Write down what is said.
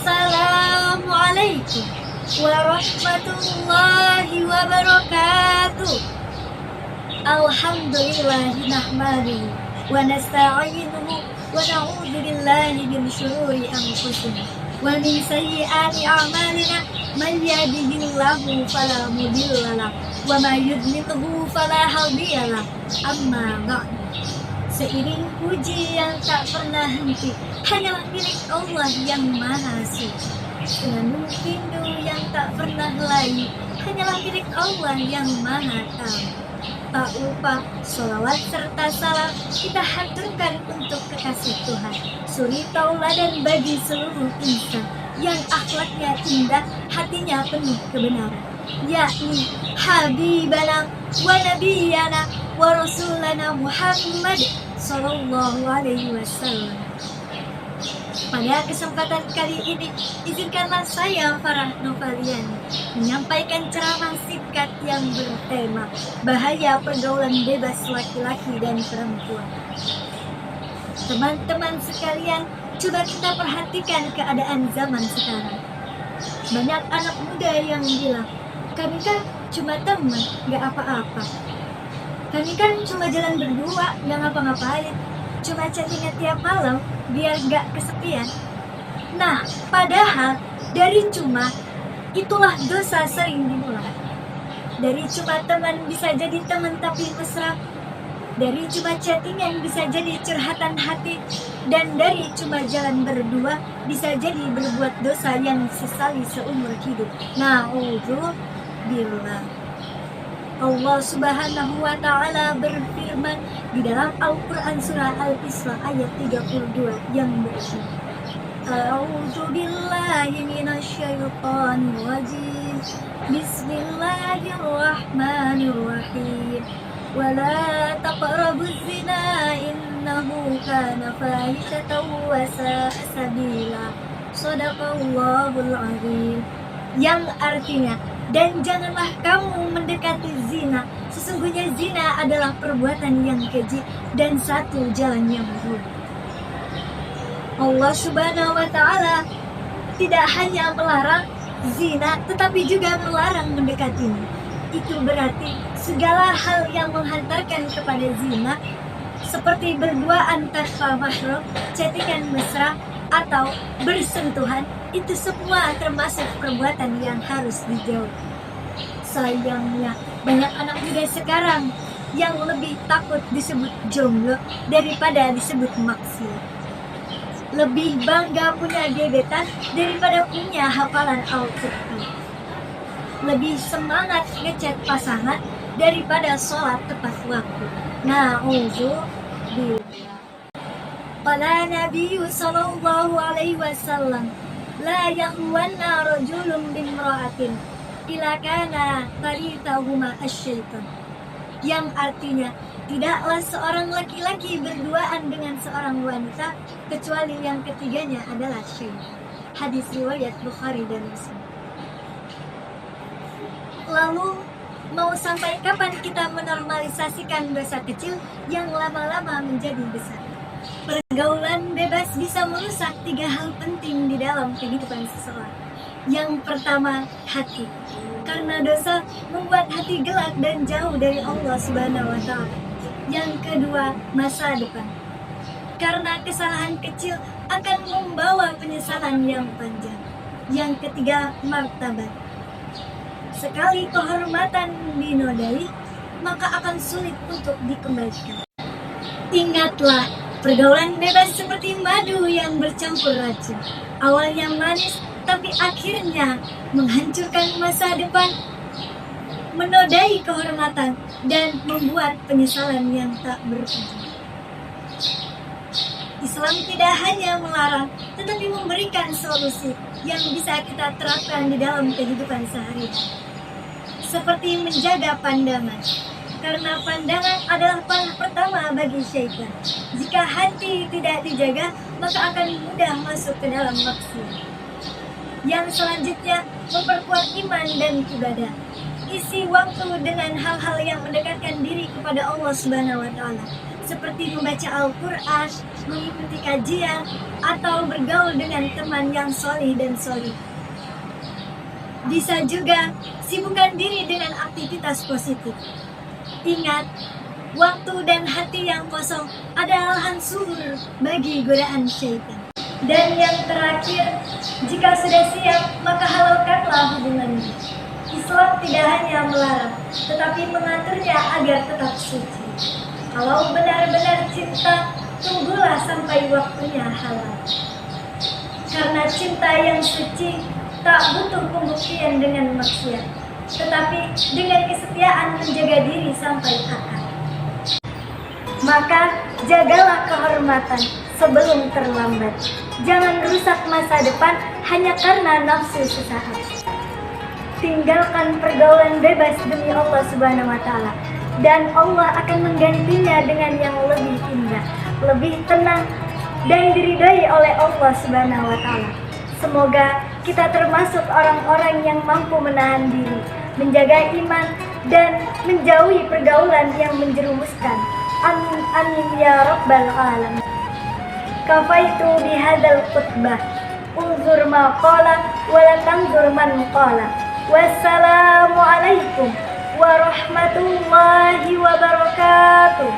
Assalamualaikum warahmatullahi wabarakatuh. Alhamdulillahi nahmaduhu wa nasta'inuhu wa na'udzu billahi min syururi anfusina wa min sayyiati a'malina. Man yahdihillahu fala mudilla lahu wa may yudlilhu fala hadiya lahu. Amma ba'd. Seiring puji yang tak pernah henti hanyalah milik Allah yang Maha Suci. Dengan rindu yang tak pernah layu hanyalah milik Allah yang Maha Tahu. Tak lupa sholawat serta salam kita haturkan untuk kekasih Tuhan, suri tauladan bagi seluruh insan yang akhlaknya indah, hatinya penuh kebenaran, yakni Habibana wa Nabiyana wa Rasulana Muhammad Sallallahu Alaihi Wasallam. Pada kesempatan kali ini, izinkanlah saya Farah Novaliani menyampaikan ceramah singkat yang bertema bahaya pergaulan bebas laki-laki dan perempuan. Teman-teman sekalian, coba kita perhatikan keadaan zaman sekarang. Banyak anak muda yang bilang, kami kan cuma teman, gak apa-apa. Kami kan cuma jalan berdua, gak ngapa-ngapain. Cuma chatting tiap malam, biar gak kesepian. Nah, padahal dari cuma, itulah dosa sering dimulai. Dari cuma teman bisa jadi teman tapi mesra. Dari cuma chattingan bisa jadi curhatan hati. Dan dari cuma jalan berdua bisa jadi berbuat dosa yang sesali seumur hidup. Na'udzubillah. Allah Subhanahu wa Ta'ala berfirman di dalam Al-Quran surah Al-Isra ayat 32 yang berbunyi, A'udzu billahi minasyaitonir rajim. Bismillahirrahmanirrahim. Wala taqrabuz zina innahu kana fahishatan wa sa'a sabila. Shadaqallahul azim. Yang artinya, dan janganlah kamu mendekati zina. Sesungguhnya zina adalah perbuatan yang keji dan satu jalan yang buruk. Allah Subhanahu wa Ta'ala tidak hanya melarang zina, tetapi juga melarang mendekatinya. Itu berarti segala hal yang menghantarkan kepada zina, seperti berduaan tanpa mahram, chattingan mesra, atau bersentuhan, itu semua termasuk perbuatan yang harus dijauhi. Sayangnya banyak anak muda sekarang yang lebih takut disebut jomblo daripada disebut maksiat. Lebih bangga punya gebetan daripada punya hafalan Al-Quran. Lebih semangat ngechat pasangan daripada sholat tepat waktu. Na'udzubillah. Qala Nabi sallallahu alaihi wasallam, la yahwanna rajulun bimra'atin ila kana taritahuma asyaitan. Yang artinya, tidaklah seorang laki-laki berduaan dengan seorang wanita kecuali yang ketiganya adalah syaitan. Hadis riwayat Bukhari dan Muslim. Lalu, mau sampai kapan kita menormalisasikan dosa kecil yang lama-lama menjadi besar? Pergaulan bebas bisa merusak 3 hal penting di dalam kehidupan seseorang. Yang pertama, hati. Karena dosa membuat hati gelap dan jauh dari Allah Subhanahu wa Ta'ala. Yang kedua, masa depan. Karena kesalahan kecil akan membawa penyesalan yang panjang. Yang ketiga, martabat. Sekali kehormatan dinodai, maka akan sulit untuk dikembalikan. Ingatlah, pergaulan bebas seperti madu yang bercampur racun. Awalnya manis, tapi akhirnya menghancurkan masa depan, menodai kehormatan, dan membuat penyesalan yang tak berujung. Islam tidak hanya melarang, tetapi memberikan solusi yang bisa kita terapkan di dalam kehidupan sehari-hari. Seperti menjaga pandangan. Karena pandangan adalah panah pertama bagi syaitan. Jika hati tidak dijaga, maka akan mudah masuk ke dalam maksiat. Yang selanjutnya, memperkuat iman dan ibadah. Isi waktu dengan hal-hal yang mendekatkan diri kepada Allah Subhanahu wa Ta'ala, seperti membaca Al-Quran, mengikuti kajian, atau bergaul dengan teman yang solih dan solih. Bisa juga sibukkan diri dengan aktivitas positif. Ingat, waktu dan hati yang kosong adalah hancur bagi godaan syaitan. Dan yang terakhir, jika sudah siap, maka halalkanlah hubungannya. Islam tidak hanya melarang, tetapi mengaturnya agar tetap suci. Kalau benar-benar cinta, tunggulah sampai waktunya halal. Karena cinta yang suci tak butuh pembuktian dengan maksiat, tetapi dengan kesetiaan menjaga diri sampai akar. Maka jagalah kehormatan sebelum terlambat. Jangan rusak masa depan hanya karena nafsu sesaat. Tinggalkan pergaulan bebas demi Allah Subhanahu wa Ta'ala, dan Allah akan menggantinya dengan yang lebih indah, lebih tenang, dan diridhai oleh Allah Subhanahu wa Ta'ala. Semoga kita termasuk orang-orang yang mampu menahan diri, menjaga iman, dan menjauhi pergaulan yang menjerumuskan. Amin amin ya rabbal alamin. Kafaitu bihadzal khutbah. Unzur ma qala wa la tanzur man qala. Wassalamu alaikum warahmatullahi wabarakatuh.